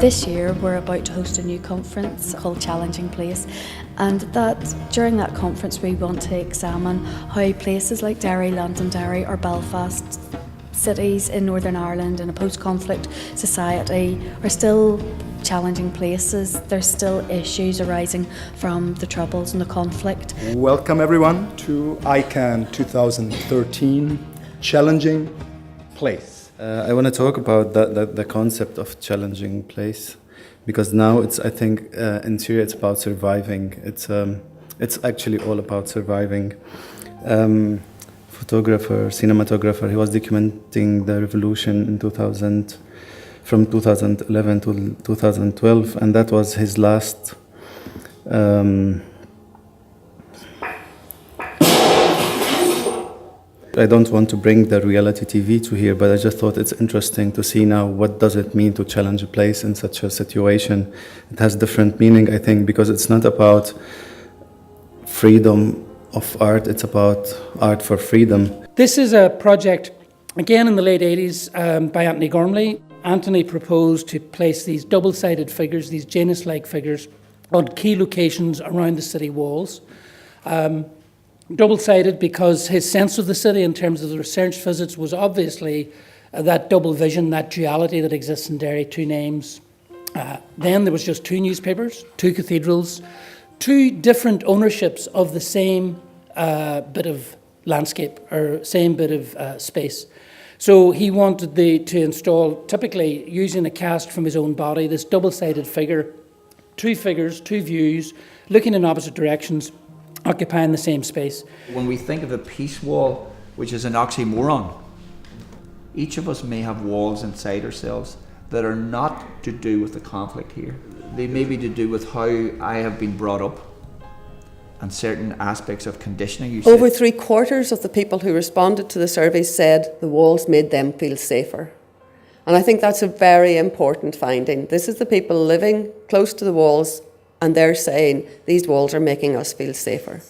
This year we're about to host a new conference called Challenging Place, and during that conference we want to examine how places like Derry, Londonderry or Belfast, cities in Northern Ireland in a post-conflict society, are still challenging places. There's still issues arising from the troubles and the conflict. Welcome everyone to ICAN 2013 Challenging Place. I want to talk about the concept of challenging place, because now I think in Syria it's about surviving. It's actually all about surviving. Cinematographer, he was documenting the revolution in from 2011 to 2012, and that was his last I don't want to bring the reality TV to here, but I just thought it's interesting to see now what does it mean to challenge a place in such a situation. It has different meaning, I think, because it's not about freedom of art, it's about art for freedom. This is a project, again in the late 80s, by Anthony Gormley. Anthony proposed to place these double-sided figures, these Janus-like figures, on key locations around the city walls. Double-sided because his sense of the city in terms of the research visits was obviously that double vision, that duality that exists in Derry, two names. Then there was just two newspapers, two cathedrals, two different ownerships of the same bit of landscape or same bit of space. So he wanted to install, typically using a cast from his own body, this double-sided figure, two figures, two views, looking in opposite directions, occupying the same space. When we think of a peace wall, which is an oxymoron, each of us may have walls inside ourselves that are not to do with the conflict here. They may be to do with how I have been brought up and certain aspects of conditioning. Over 3/4 of the people who responded to the survey said the walls made them feel safer. And I think that's a very important finding. This is the people living close to the walls, and they're saying these walls are making us feel safer.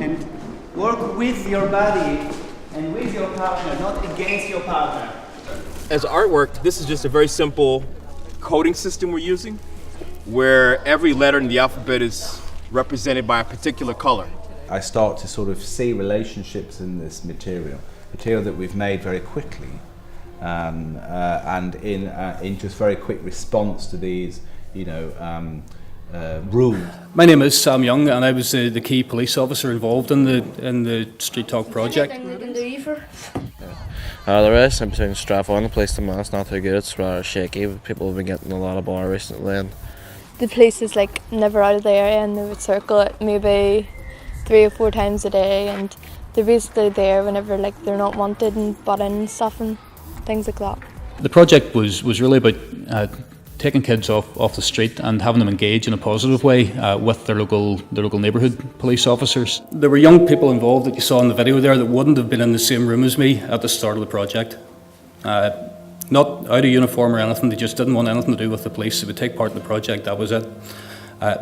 And work with your body and with your partner, not against your partner. As artwork, this is just a very simple coding system we're using, where every letter in the alphabet is represented by a particular color. I start to sort of see relationships in this material that we've made very quickly, and in just very quick response to these, rules. My name is Sam Young, and I was the key police officer involved in the Street Talk project. The rest I'm saying Strathon, the place to man's not too good. It's rather shaky. People have been getting a lot of bar recently. And the police is like never out of the area, and they would circle it maybe 3 or 4 times a day, and they're basically there whenever like they're not wanted and butt in and stuff and things like that. The project was really about taking kids off the street and having them engage in a positive way with their local neighbourhood police officers. There were young people involved that you saw in the video there that wouldn't have been in the same room as me at the start of the project. Not out of uniform or anything, they just didn't want anything to do with the police. They would take part in the project, that was it.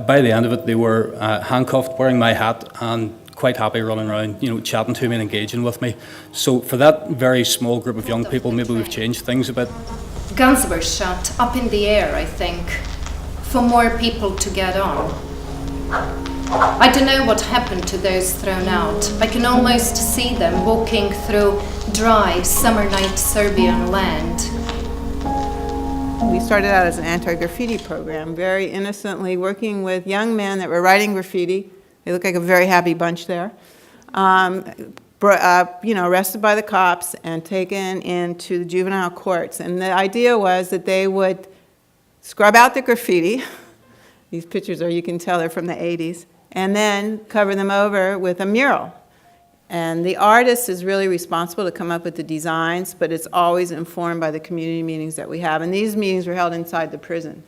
By the end of it, they were handcuffed, wearing my hat, and quite happy running around, chatting to me and engaging with me. So for that very small group of young people, maybe we've changed things a bit. Guns were shot up in the air, I think, for more people to get on. I don't know what happened to those thrown out. I can almost see them walking through dry, summer night Serbian land. We started out as an anti-graffiti program, very innocently working with young men that were writing graffiti. They look like a very happy bunch there. Arrested by the cops and taken into the juvenile courts. And the idea was that they would scrub out the graffiti. These pictures you can tell they're from the 80s. And then cover them over with a mural. And the artist is really responsible to come up with the designs, but it's always informed by the community meetings that we have. And these meetings were held inside the prison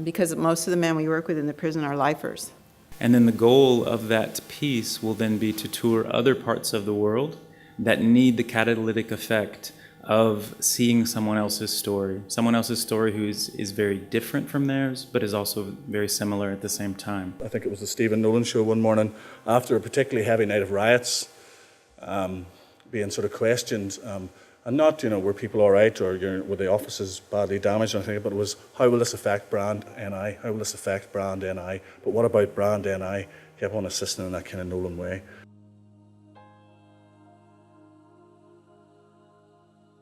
because most of the men we work with in the prison are lifers. And then the goal of that piece will then be to tour other parts of the world that need the catalytic effect of seeing someone else's story who is very different from theirs, but is also very similar at the same time. I think it was the Stephen Nolan show one morning after a particularly heavy night of riots, being sort of questioned, and not, were people all right, or were the offices badly damaged or anything, but it was, how will this affect brand NI? How will this affect brand NI? But what about brand NI? Kept on insisting in that kind of Nolan way.